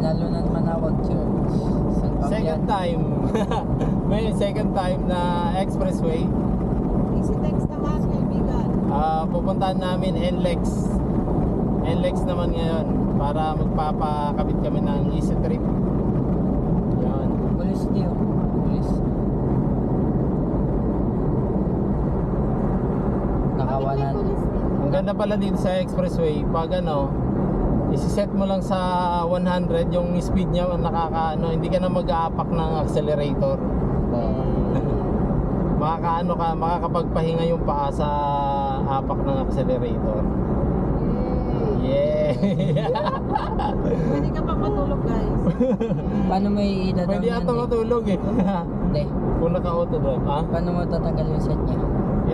Tinalunan Manawag Church. San Second time. May second time na expressway. Easy text naman, kaibigan. Pupuntahan namin NLEX. NLEX naman ngayon para magpapakabit kami ng easy trip. Yan. Police deal. Police. Nakawanan. Ang ganda pala dito sa expressway, pag isi-set mo lang sa 100 yung speed niya, hindi ka na mag-aapak ng accelerator. Makakapagpahinga yung paa sa apak ng accelerator. Yeah. Pwede ka pa matulog, guys. Paano mo iida down Pwede yan, ata matulog eh. Hindi. Kung naka-auto drive, Paano mo tatanggal yung set niya?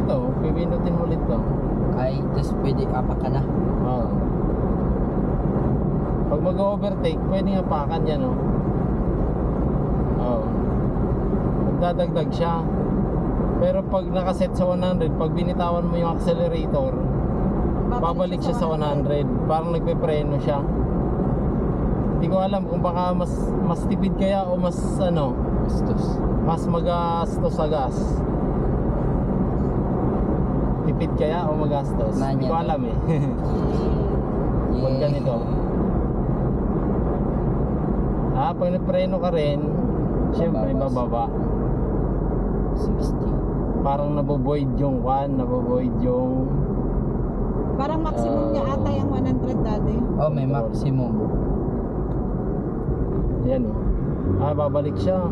Ito, pipinutin mo ulit to. Ay, tapos pwede apak ka na. Oo. Pag mag-overtake, pwede nga pakan yan, oh. Oo. Magdadagdag siya. Pero pag nakaset sa 100, pag binitawan mo yung accelerator, babalik siya sa 100. Parang nagpepreno siya. Hindi ko alam kung baka mas tipid kaya o mas Bastos. mas magastos sa gas. Tipid kaya o magastos? Hindi ko alam eh. Pag ganito. Pag nagpreno ka rin, syempre bababa. 60. Parang nabovoid yung Parang maximum niya ata yung 100 dati. Oh, may maximum. Yan oh. Babalik siya.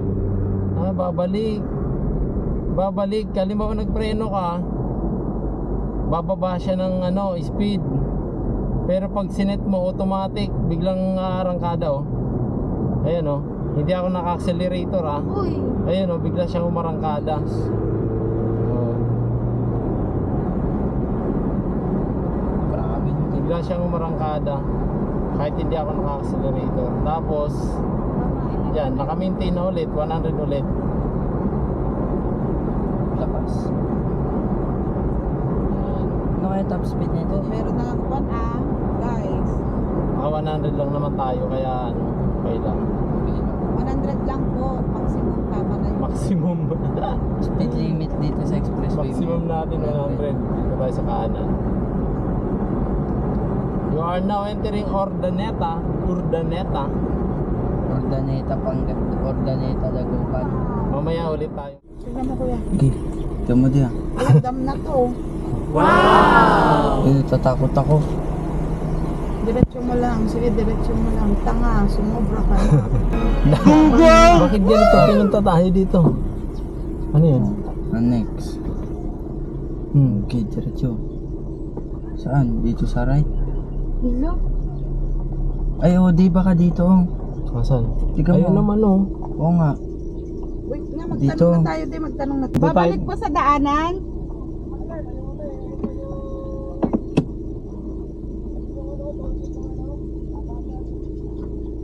Babalik. Halimbawa nagpreno ka, bababa siya ng speed. Pero pag sinet mo automatic, biglang arangkada oh. Ayan oh. Hindi ako naka-accelerator Uy. Ayan oh, bigla siyang umarangkada. Grabe. Bigla siyang umarangkada kahit hindi ako naka-accelerator. Tapos yan, naka-maintain na ulit, 100 ulit. Lakas. Yan. Ano kaya top speed nito? Meron na ang guys. 100 lang naman tayo kaya okay lang. 100 lang po. Maximum tama na yun. Maximum. Speed limit dito sa expressway. Maximum natin 100. Dito tayo sa kanan. You are now entering Urdaneta, Urdaneta, Urdaneta, Dagupan. Mamaya ulit tayo. Tignan mo, kuya. Okay, tama diya. Alam na to. Wow! Tatakot ako. Diretso mo lang. Sige, diretso mo lang. Tanga, sumobra ka na. Bakit dito pinunta tayo dito? Ano yun? Next. Okay, diretso. Saan? Dito sa right? Hello? Ay, di ba ka dito? Asan? Tika Ayun mo. naman Oo nga. Wait nga, Dito. magtanong na tayo din. Magtanong na tayo. Dito Babalik tayo. po sa daanan?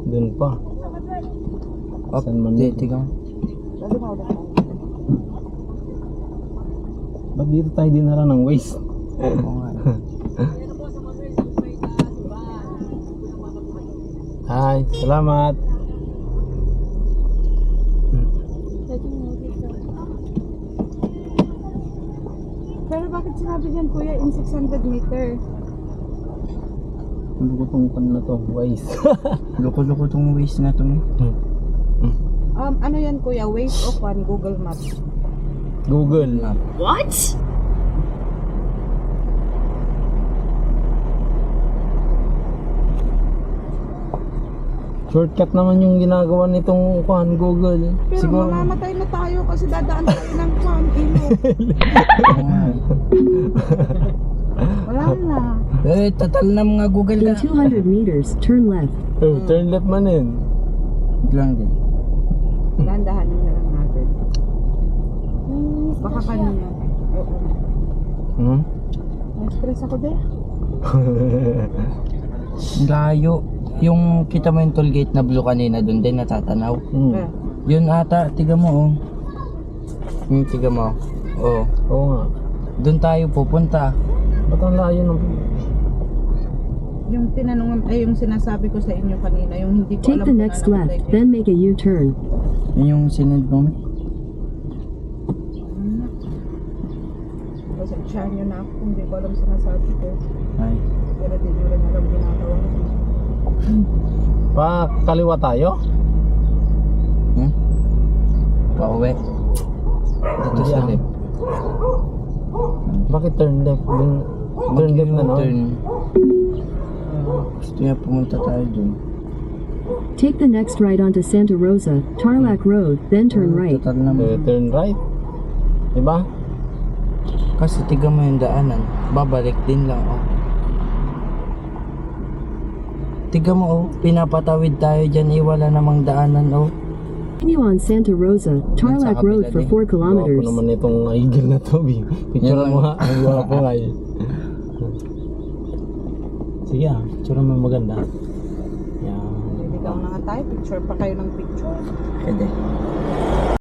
Doon pa. Saan man yun? Tika mo. Dali mo ulit. Ba't dito tayo dinara ng waste? Oo nga. Hi, salamat. Pero bakit sinabi dyan, kuya, in 600 meter? Ano ko tong pan na to? Waste. Loko-loko tong waste na to. Ano yan, kuya? Waze o kwan? Google Maps? Google. What? Shortcut naman yung ginagawa nitong Google. Pero Siguro mamamatay na tayo kasi dadaan tayo ng kwan, ilog. Oo nga. Wala na. Tatal na mga Google In ka. 200 meters, turn left. turn left man yun. Lang din. Dahan-dahanin na lang natin. Baka kanina. Oo. Na-express ako din. Layo. Yung kita mo yung toll gate na blue kanina, doon din natatanaw. Yun ata, tiga mo tiga mo. Oh. Oo nga. Doon tayo pupunta. Ba't ang layo ng... Yung tinanong, yung sinasabi ko sa inyo kanina, yung hindi ko Take alam the kung next ano left, like, then make a U-turn. Yun yung sinend mo. Pasensyahan nyo na ako kung hindi ko alam sinasabi ko. Ay. Pero di nyo rin alam ginagawa ko. Pa kaliwa tayo? Hmm? Pauwi. Dito sa left. Bakit turn left? Turn left na no? Turn. Gusto niya pumunta tayo dun. Take the next right onto Santa Rosa, Tarlac Road, then turn right. Total naman. Turn right. Diba? Kasi tiga mo yung daanan. Babalik din lang, oh. Tiga mo, oh. Pinapatawid tayo dyan, wala namang daanan, oh. Continue on Santa Rosa, Tarlac Road for 4 Gwapo kilometers. naman itong eagle na to. Picture Yan mo lang. nga. Ang gwapo nga eh. Sige ah. Picture mo maganda. Yan. Niligaw na nga tayo, picture pa kayo ng picture. Pwede.